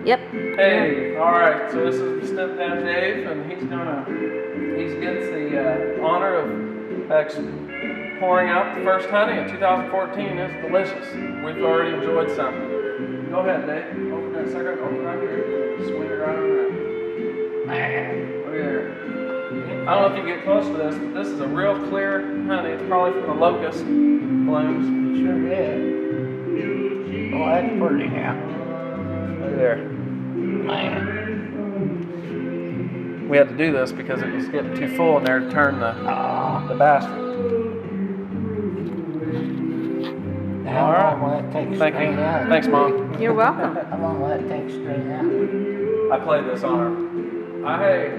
Yep. Hey, all right. So this is stepdad Dave, and he gets the honor of pouring out the first honey of 2014. It's delicious. We've already enjoyed some. Go ahead, Dave. Open that sucker. Open right here. Swing it right around. Look here. I don't know if you get close to this, but this is a real clear honey. It's probably from the locust blooms. Sure did. Oh, that's pretty now. Look there. Man. We had to do this because it was getting too full in there to turn the basket. How long will that take Thank straight you. out? Thanks, Mom. You're welcome. How long will that take straight out? I played this on her. Hey.